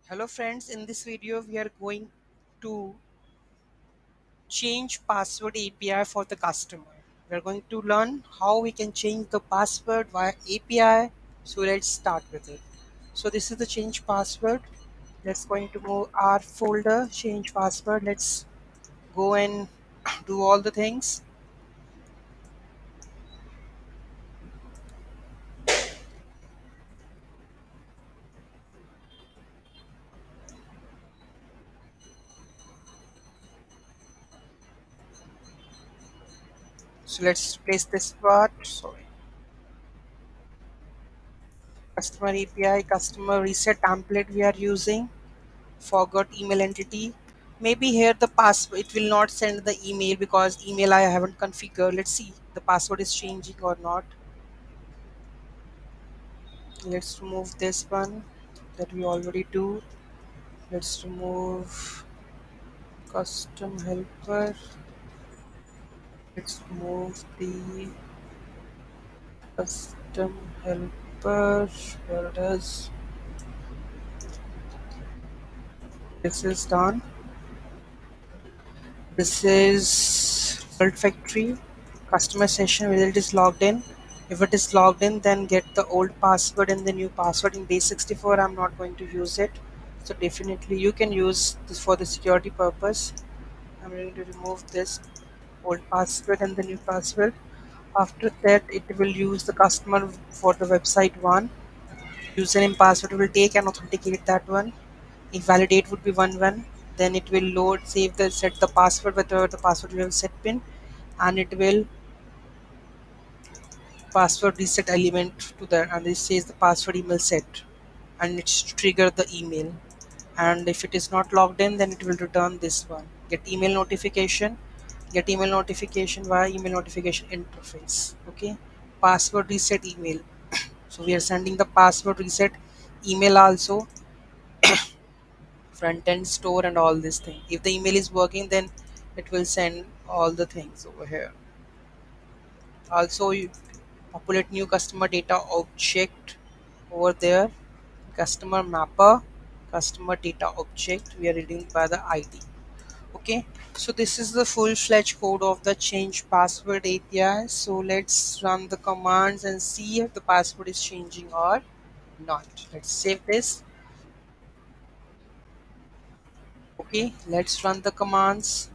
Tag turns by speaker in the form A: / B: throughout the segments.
A: Hello friends, in this video we are going to change password API for the customer. We are going to learn how we can change the password via API. So let's start with it. So this is the change password. Let's going to move our folder, change password. Let's go and do all the things. So let's replace this part. Sorry. Customer API, customer reset template we are using. Forgot email entity. Maybe here the password, it will not send the email because email I haven't configured. Let's see the password is changing or not. Let's remove this one that we already do. Let's remove custom helper. Let's remove the custom helper. Where it is. This is done. This is result factory customer session whether it is logged in. If it is logged in, then get the old password and the new password. In base 64, I'm not going to use it. So definitely you can use this for the security purpose. I'm going to remove this old password and the new password. After that, it will use the customer for the website one. Username password will take and authenticate that one. If validate would be 1 1, then it will load, save the set the password, whether the password you have set pin, and it will password reset element to that, and it says the password email set, and it's to trigger the email. And if it is not logged in, then it will return this one. Get email notification via email notification interface. Okay, password reset email. So we are sending the password reset email also, front end store and all this thing. If the email is working, then it will send all the things over here. Also, you populate new customer data object over there. Customer mapper, customer data object, we are reading by the ID. Okay, so this is the full-fledged code of the change password API. So let's run the commands and see if the password is changing or not. Let's save this. Okay, let's run the commands.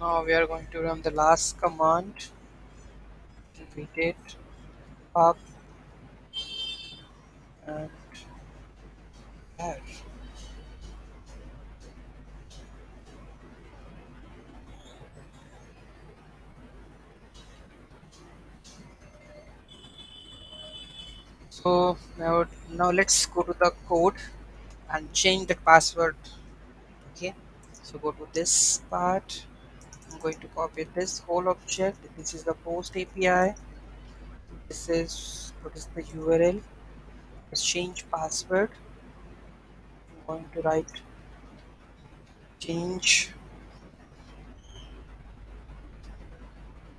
A: Now we are going to run the last command. Repeat it. Up and add. So now let's go to the code and change the password. Okay. So go to this part. I'm going to copy this whole object. This is the post API. This is what is the URL. Let's change password. I'm going to write change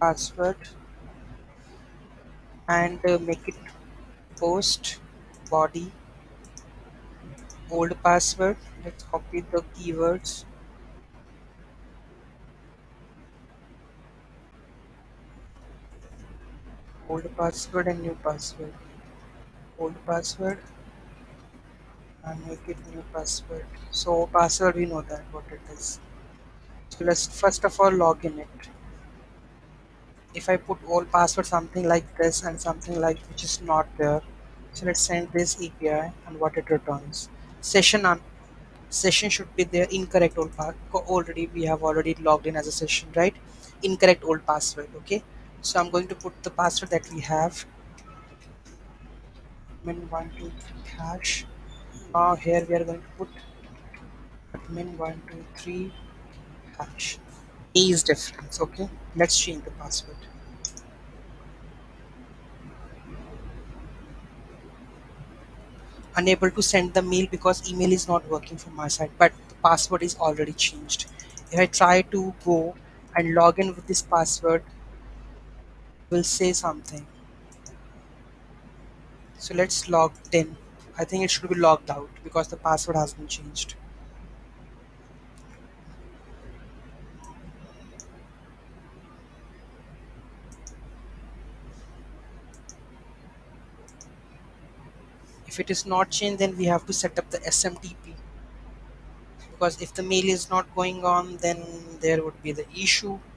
A: password and make it post body old password. Let's copy the keywords. Old password and new password. Old password and make it new password. So password we know that what it is. So let's first of all log in it. If I put old password something like this and something like which is not there, so let's send this API and what it returns. Session on session should be there. Incorrect old already we have already logged in as a session, right? Incorrect old password. Okay, so I'm going to put the password that we have min123 hash. Now here we are going to put min123 hash. A is difference. Okay, let's change the password. Unable to send the mail because email is not working from my side, but the password is already changed. If I try to go and log in with this password, it will say something. So let's log in. I think it should be logged out because the password has been changed. If it is not changed, then we have to set up the SMTP, because if the mail is not going on, then there would be the issue.